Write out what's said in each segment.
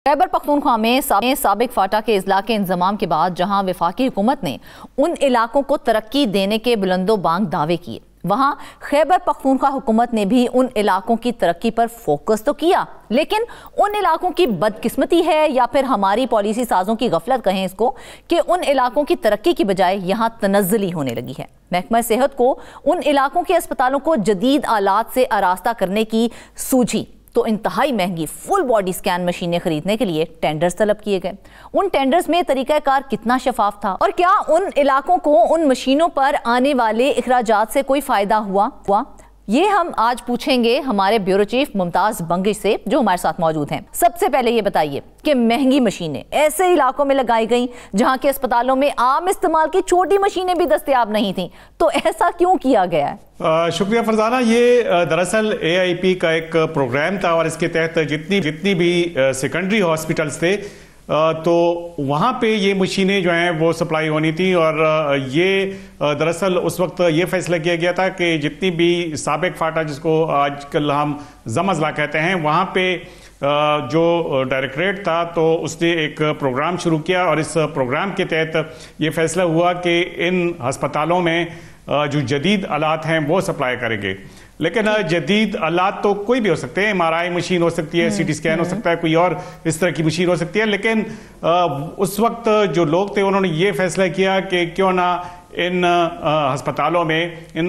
खैबर पख्तूनख्वा में साबिक फाटा के इजला के इंजमाम के बाद जहां वफाकी हुकूमत ने उन इलाकों को तरक्की देने के बुलंदो बांग दावे किए, वहां खैबर पख्तूनख्वा हुकूमत ने भी उन इलाकों की तरक्की पर फोकस तो किया, लेकिन उन इलाकों की बदकिस्मती है या फिर हमारी पॉलिसी साजों की गफलत कहें इसको कि उन इलाकों की तरक्की की बजाय यहां तनज़्ज़ुली होने लगी है। महकमा सेहत को उन इलाकों के अस्पतालों को जदीद आलात से आरास्ता करने की सूझी तो इंतहाई महंगी फुल बॉडी स्कैन मशीनें खरीदने के लिए टेंडर्स तलब किए गए। उन टेंडर्स में तरीकाकार कितना शफाफ था और क्या उन इलाकों को उन मशीनों पर आने वाले इखराजात से कोई फायदा हुआ? ये हम आज पूछेंगे हमारे ब्यूरो चीफ मुमताज बंगिश से जो हमारे साथ मौजूद हैं। सबसे पहले ये बताइए कि महंगी मशीनें ऐसे इलाकों में लगाई गई जहां के अस्पतालों में आम इस्तेमाल की छोटी मशीनें भी दस्तयाब नहीं थी, तो ऐसा क्यों किया गया है? शुक्रिया फरजाना। ये दरअसल AIP का एक प्रोग्राम था और इसके तहत जितनी भी सेकेंडरी हॉस्पिटल्स थे तो वहाँ पे ये मशीनें जो हैं वो सप्लाई होनी थी। और ये दरअसल उस वक्त ये फैसला किया गया था कि जितनी भी साबिक फाटा, जिसको आजकल हम जमजला कहते हैं, वहाँ पे जो डायरेक्टरेट था तो उसने एक प्रोग्राम शुरू किया और इस प्रोग्राम के तहत ये फैसला हुआ कि इन अस्पतालों में जो जदीद आलात हैं वो सप्लाई करेंगे। लेकिन जदीद आलात तो कोई भी हो सकते हैं, MRI मशीन हो सकती है, CT स्कैन हो सकता है, कोई और इस तरह की मशीन हो सकती है। लेकिन उस वक्त जो लोग थे उन्होंने ये फैसला किया कि क्यों ना इन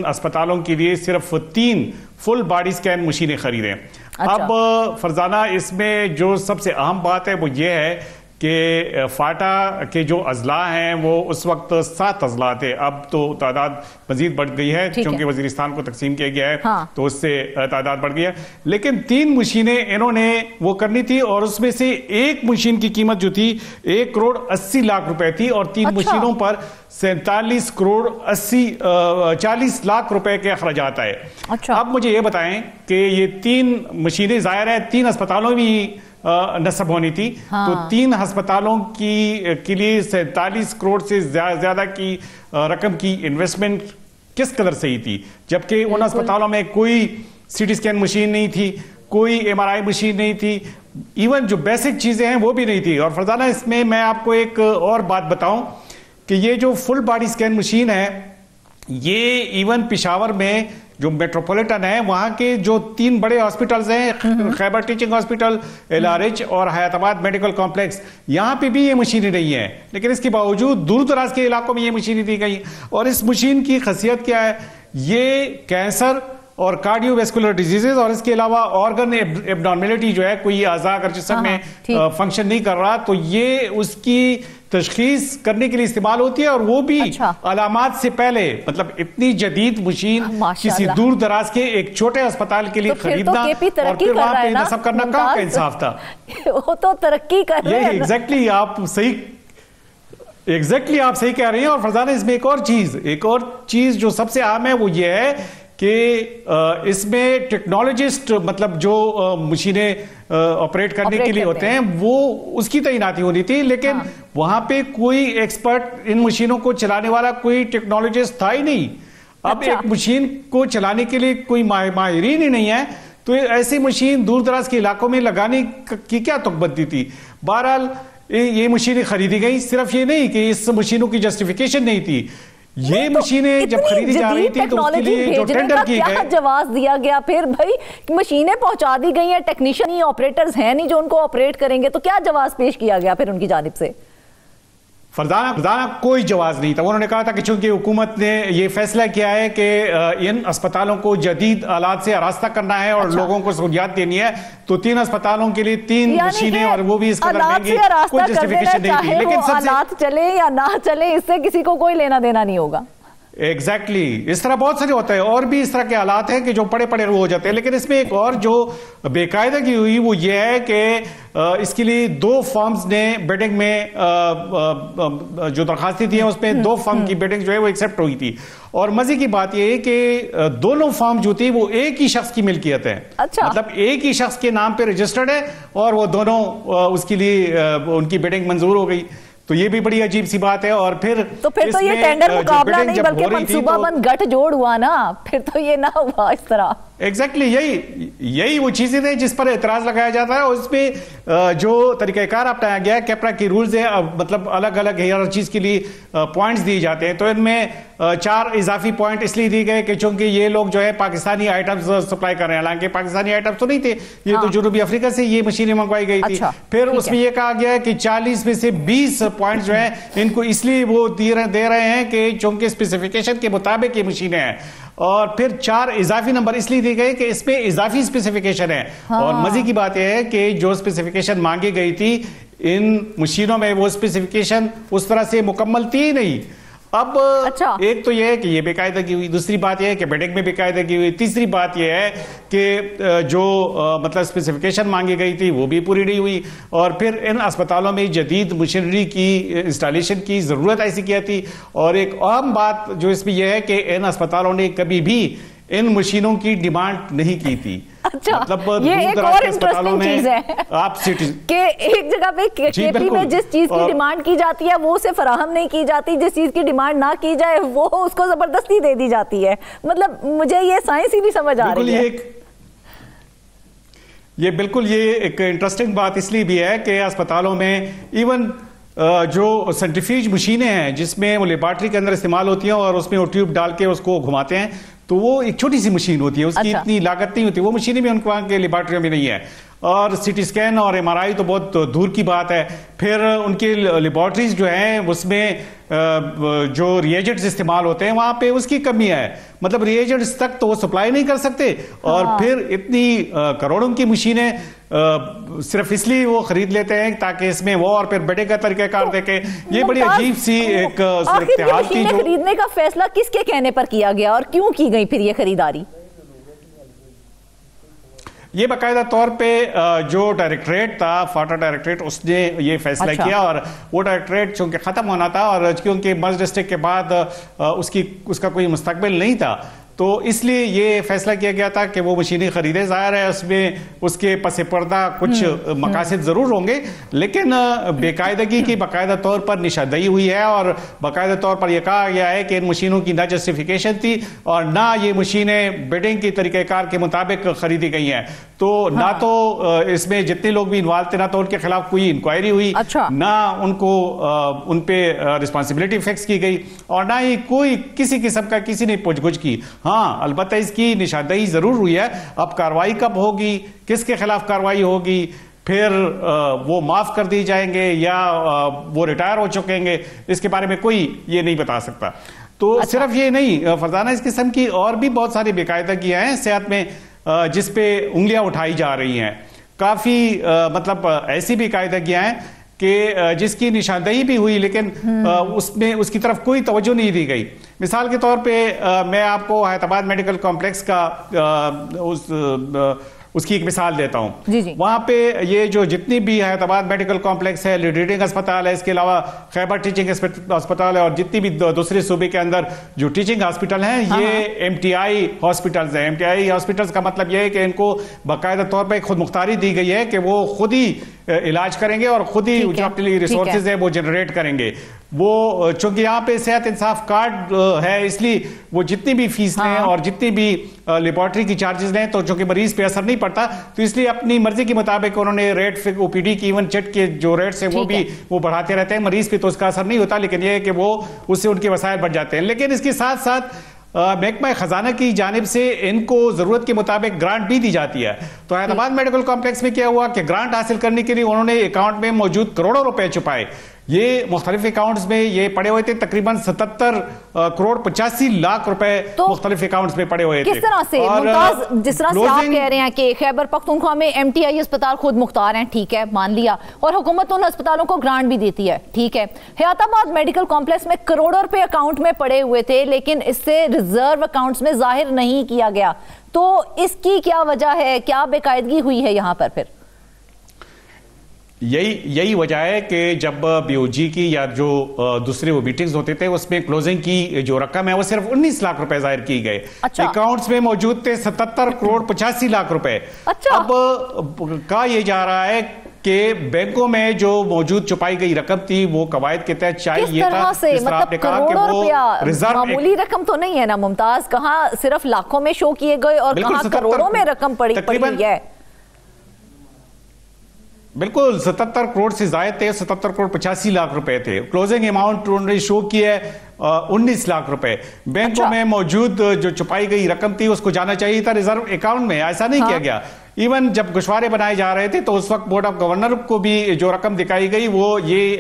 अस्पतालों के लिए सिर्फ 3 फुल बॉडी स्कैन मशीनें खरीदें। अच्छा। अब फरजाना, इसमें जो सबसे अहम बात है वो ये है कि फाटा के जो अजला हैं वो उस वक्त 7 अजला थे, अब तो तादाद मजीद बढ़ गई है क्योंकि वजीरिस्तान को तकसीम किया गया है। हाँ। तो उससे तादाद बढ़ गई है। लेकिन 3 मशीनें इन्होंने वो करनी थी और उसमें से एक मशीन की कीमत जो थी 1 करोड़ 80 लाख रुपए थी और 3 मशीनों पर 47 करोड़ 40 लाख रुपए के अखराजात आए। अच्छा। अब मुझे ये बताएं कि ये 3 मशीनें जाहिर है 3 अस्पतालों में नस्ब होनी थी। हाँ। तो 3 अस्पतालों के लिए 47 करोड़ से ज्यादा की रकम की इन्वेस्टमेंट किस कदर सही थी, जबकि उन अस्पतालों में कोई CT स्कैन मशीन नहीं थी, कोई MRI मशीन नहीं थी, इवन जो बेसिक चीजें हैं वो भी नहीं थी। और फरजाना, इसमें मैं आपको एक और बात बताऊं कि ये जो फुल बॉडी स्कैन मशीन है ये इवन पेशावर में जो मेट्रोपॉलिटन है वहां के जो 3 बड़े हॉस्पिटल्स हैं, खैबर टीचिंग हॉस्पिटल, LRH और हयाताबाद मेडिकल कॉम्प्लेक्स, यहां पे भी ये मशीनें नहीं है। लेकिन इसके बावजूद दूर दराज के इलाकों में ये मशीनें दी गई। और इस मशीन की खासियत क्या है? ये कैंसर और कार्डियोवैस्कुलर डिजीजेज और इसके अलावा ऑर्गन एब्नॉर्मेलिटी जो है, कोई आज़ा अगर जिस्म में फंक्शन नहीं कर रहा तो ये उसकी तशखीस करने के लिए इस्तेमाल होती है और वो भी अलामात से पहले। मतलब इतनी जदीद मशीन किसी दूर दराज के एक छोटे अस्पताल के लिए खरीदना और फिर वहां पे नस्ब करना कहाँ का इंसाफ था? वो तो तरक्की कर रहे हैं। एग्जैक्टली आप सही कह रहे हैं। और फरजाना, इसमें एक और चीज जो सबसे अहम है वो ये है कि इसमें टेक्नोलॉजिस्ट, मतलब जो मशीनें ऑपरेट करने के लिए होते हैं, वो उसकी तैनाती होनी थी। लेकिन हाँ। वहां पे कोई एक्सपर्ट इन मशीनों को चलाने वाला कोई टेक्नोलॉजिस्ट था ही नहीं। अब एक मशीन को चलाने के लिए कोई माहिरीन ही नहीं है, तो ऐसी मशीन दूर दराज के इलाकों में लगाने की क्या तुकबंदी थी? बहरहाल ये मशीनें खरीदी गई। सिर्फ ये नहीं कि इस मशीनों की जस्टिफिकेशन नहीं थी, ये मशीनें जब खरीदी जा रही थी तो उसके लिए जो टेंडर किए गए, जवाब दिया गया। फिर भाई मशीनें पहुंचा दी गई हैं, टेक्नीशियन ही ऑपरेटर्स हैं नहीं जो उनको ऑपरेट करेंगे, तो क्या जवाब पेश किया गया फिर उनकी जानिब से? फरजाना, कोई जवाब नहीं था। उन्होंने कहा था कि चूंकि हुकूमत ने ये फैसला किया है कि इन अस्पतालों को जदीद आलात से आरास्ता करना है और लोगों को सहूलियात देनी है, तो 3 अस्पतालों के लिए 3 मशीनें और वो भी इस कदर महंगी, कोई जस्टिफिकेशन नहीं थी। लेकिन आलात चले या ना चले, इससे किसी को कोई लेना देना नहीं होगा। एग्जैक्टली इस तरह बहुत सारे होते हैं और भी इस तरह के हालात हैं कि जो पड़े हो जाते हैं। लेकिन इसमें एक और जो बेकायदगी हुई वो ये है कि इसके लिए 2 फर्म्स ने बिडिंग में जो दरखास्तें दी हैं उसमें 2 फर्म की बिडिंग जो है वो एक्सेप्ट हुई थी। और मजे की बात यह है कि दोनों फर्म जो थी वो एक ही शख्स की मिल्कियत है। अच्छा। मतलब एक ही शख्स के नाम पे रजिस्टर्ड है और वो दोनों उसके लिए उनकी बिडिंग मंजूर हो गई। तो ये भी बड़ी अजीब सी बात है। और फिर तो ये टेंडर मुकाबला नहीं बल्कि मनसूबाबंद गठजोड़ हुआ ना, फिर तो ये ना हुआ इस तरह। एग्जैक्टली यही वो चीजें थे जिस पर एतराज लगाया जाता है। और उसमें जो तरीकाकार अपनाया गया है, कैपरा की रूल्स है, मतलब अलग अलग हर चीज के लिए पॉइंट्स दिए जाते हैं। तो इनमें 4 इजाफी पॉइंट इसलिए दिए गए कि चूंकि ये लोग जो है पाकिस्तानी आइटम्स सप्लाई कर रहे हैं, हालांकि पाकिस्तानी आइटम्स तो नहीं थे, ये तो जुनूबी अफ्रीका से ये मशीनें मंगवाई गई थी। फिर उसमें यह कहा गया कि 40 में से 20 पॉइंट जो है इनको इसलिए वो दे रहे हैं कि चूंकि स्पेसिफिकेशन के मुताबिक ये मशीनें हैं। और फिर 4 इजाफी नंबर इसलिए दिए गए कि इसमें इजाफी स्पेसिफिकेशन है। और मजे की बात यह है कि जो स्पेसिफिकेशन मांगी गई थी इन मशीनों में, वो स्पेसिफिकेशन उस तरह से मुकम्मल थी ही नहीं। अब एक तो यह है कि ये बेकायदगी हुई, दूसरी बात यह है कि बेडिंग में बेकायदगी हुई, तीसरी बात यह है कि जो मतलब स्पेसिफिकेशन मांगी गई थी वो भी पूरी नहीं हुई। और फिर इन अस्पतालों में जदीद मशीनरी की इंस्टॉलेशन की जरूरत ऐसी क्या थी। और एक अहम बात जो इसमें यह है कि इन अस्पतालों ने कभी भी इन मशीनों की डिमांड नहीं की थी। अच्छा, मतलब ये एक और इंटरेस्टिंग चीज है आप कि एक जगह पे केपी में जिस चीज की डिमांड की जाती है वो उसे फराहम नहीं की जाती, जिस चीज की डिमांड ना की जाए वो उसको जबरदस्ती दे दी जाती है। मतलब मुझे ये साइंस ही नहीं समझ आ रही है। ये बिल्कुल ये एक इंटरेस्टिंग बात इसलिए भी है कि अस्पतालों में इवन जो सेंट्रीफ्यूज मशीनें हैं जिसमें वो लेबॉर्ट्री के अंदर इस्तेमाल होती हैं और उसमें वो ट्यूब डाल के उसको घुमाते हैं, तो वो एक छोटी सी मशीन होती है, उसकी इतनी लागत नहीं होती। वो मशीनें भी उनको वहां के लेबॉर्ट्रियों में नहीं है। और सीटी स्कैन और एमआरआई तो बहुत दूर की बात है। फिर उनकी लेबॉर्ट्रीज जो हैं उसमें जो रिएजेंट्स इस्तेमाल होते हैं वहां पे उसकी कमी है, मतलब रिएजेंट्स तक तो वो सप्लाई नहीं कर सकते। और फिर इतनी करोड़ों की मशीनें सिर्फ इसलिए वो खरीद लेते हैं ताकि इसमें वो और फिर बड़े का तरीकाकार देखे। ये बड़ी अजीब सी एक सूरत-ए-हाल थी। जो खरीदने का फैसला किसके कहने पर किया गया और क्यों की गई फिर ये खरीदारी? ये बाकायदा तौर पे जो डायरेक्टरेट था, फाटा डायरेक्टरेट, उसने ये फैसला किया। और वो डायरेक्टरेट चूंकि खत्म होना था और क्योंकि मर्ज डिस्ट्रिक्ट के बाद उसका कोई मुस्तकबिल नहीं था, तो इसलिए ये फैसला किया गया था कि वो मशीनें खरीदे। जाहिर है उसमें उसके पसे पर्दा कुछ मकासद जरूर होंगे, लेकिन बेकायदगी की बाकायदा तौर पर निशानदेही हुई है और बाकायदा तौर पर यह कहा गया है कि इन मशीनों की ना जस्टिफिकेशन थी और ना ये मशीनें बिडिंग की तरीकेकार के मुताबिक खरीदी गई हैं। तो ना तो इसमें जितने लोग भी इन्वॉल्व थे ना तो उनके खिलाफ कोई इंक्वायरी हुई, ना उनको उन पे रिस्पॉन्सिबिलिटी फिक्स की गई और ना ही कोई किसी किस्म का किसी ने पूछगुछ की। हाँ, अलबत्ता इसकी निशानदेही जरूर हुई है। अब कार्रवाई कब होगी, किसके खिलाफ कार्रवाई होगी, फिर वो माफ कर दी जाएंगे या वो रिटायर हो चुकेंगे, इसके बारे में कोई ये नहीं बता सकता। तो सिर्फ ये नहीं फरजाना, इस किस्म की और भी बहुत सारी बेकायदगियां हैं सेहत में जिसपे उंगलियां उठाई जा रही हैं। काफी मतलब ऐसी बेकायदगियां हैं कि जिसकी निशानदेही भी हुई लेकिन उसमें उसकी तरफ कोई तवज्जो नहीं दी गई। मिसाल के तौर पे मैं आपको हैदराबाद मेडिकल कॉम्प्लेक्स का उसकी एक मिसाल देता हूं। वहां पे ये जो जितनी भी हैदराबाद मेडिकल कॉम्प्लेक्स है, लीडिंग अस्पताल है, इसके अलावा खैबर टीचिंग अस्पताल है और जितनी भी दूसरे सूबे के अंदर जो टीचिंग हॉस्पिटल हैं, ये एमटीआई हॉस्पिटल्स हैं। एमटीआई हॉस्पिटल्स का मतलब यह है कि इनको बाकायदा तौर पर खुद मुख्तारी दी गई है कि वो खुद ही इलाज करेंगे और खुद ही जो अपने रिसोर्सेज है वो जनरेट करेंगे। वो चूंकि यहाँ पे सेहत इंसाफ कार्ड है, इसलिए वो जितनी भी फीस लें और जितनी भी लेबॉर्ट्री की चार्जेस लें, तो चूंकि मरीज पे असर नहीं पड़ता, तो इसलिए अपनी मर्जी के मुताबिक उन्होंने रेट ओपीडी की इवन चेट के जो रेट्स है वो भी वो बढ़ाते रहते हैं। मरीज पे तो उसका असर नहीं होता, लेकिन यह है कि वो उससे उनके वसाइल बढ़ जाते हैं। लेकिन इसके साथ साथ महकमा खजाना की जानिब से इनको जरूरत के मुताबिक ग्रांट भी दी जाती है। तो हैदराबाद मेडिकल कॉम्प्लेक्स में क्या हुआ कि ग्रांट हासिल करने के लिए उन्होंने अकाउंट में मौजूद करोड़ों रुपए छुपाए। ये मुख्तलिफ अकाउंट्स में ये पड़े हुए थे, तकरीबन 77 करोड़ 85 लाख रुपए तो मुख्तलिफ अकाउंट्स में पड़े हुए थे। किस तरह से मुमताज, जिस तरह से आप कह रहे हैं कि खैबर पख्तूनख्वा में एमटीआई अस्पताल खुद मुख्तार हैं, ठीक है, मान लिया, और हुकूमत उन अस्पतालों को ग्रांट भी देती है, ठीक है। हयाताबाद मेडिकल कॉम्प्लेक्स में करोड़ों रुपए अकाउंट में पड़े हुए थे, लेकिन इससे रिजर्व अकाउंट्स में जाहिर नहीं किया गया। तो इसकी क्या वजह है, क्या बेकायदगी हुई है यहाँ पर? फिर यही वजह है कि जब बीओजी की या जो दूसरे वो मीटिंग्स होते थे उसमें क्लोजिंग की जो रकम है वो सिर्फ 19 लाख रुपए जाहिर की गए। अकाउंट्स में मौजूद थे 77 करोड़ 85 लाख रुपए। अब कहा यह जा रहा है कि बैंकों में जो मौजूद छुपाई गई रकम थी वो कवायद के तहत चाहिए ये था, जिस तरह आपने कहा कि वो रिजर्व मामूली रकम तो नहीं है ना मुमताज, कहाँ सिर्फ लाखों में शो किए गए और कहाँ करोड़ों में रकम पड़ी हुई है। बिल्कुल 77 करोड़ से ज्यादा थे, 77 करोड़ 85 लाख रुपए थे। क्लोजिंग अमाउंट उन्होंने शो किया है 19 लाख रुपए। बैंकों में मौजूद जो छुपाई गई रकम थी उसको जाना चाहिए था रिजर्व अकाउंट में, ऐसा नहीं किया गया। इवन जब गोशवारे बनाए जा रहे थे तो उस वक्त बोर्ड ऑफ गवर्नर को भी जो रकम दिखाई गई वो ये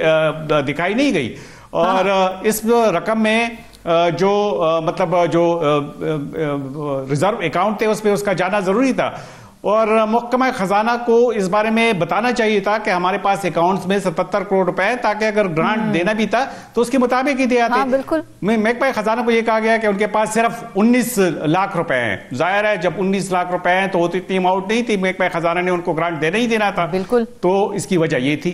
दिखाई नहीं गई। और इस रकम में जो मतलब जो रिजर्व अकाउंट थे उसमें उसका जाना जरूरी था और महकमा खजाना को इस बारे में बताना चाहिए था कि हमारे पास अकाउंट्स में 77 करोड़ रुपए है, ताकि अगर ग्रांट देना भी था तो उसके मुताबिक ही दिया था। बिल्कुल। महकमा खजाना को यह कहा गया कि उनके पास सिर्फ 19 लाख रुपए हैं। जाहिर है जब 19 लाख रुपए हैं तो इतनी अमाउंट नहीं थी, महकमा खजाना ने उनको ग्रांट देना ही देना था। बिल्कुल। तो इसकी वजह ये थी।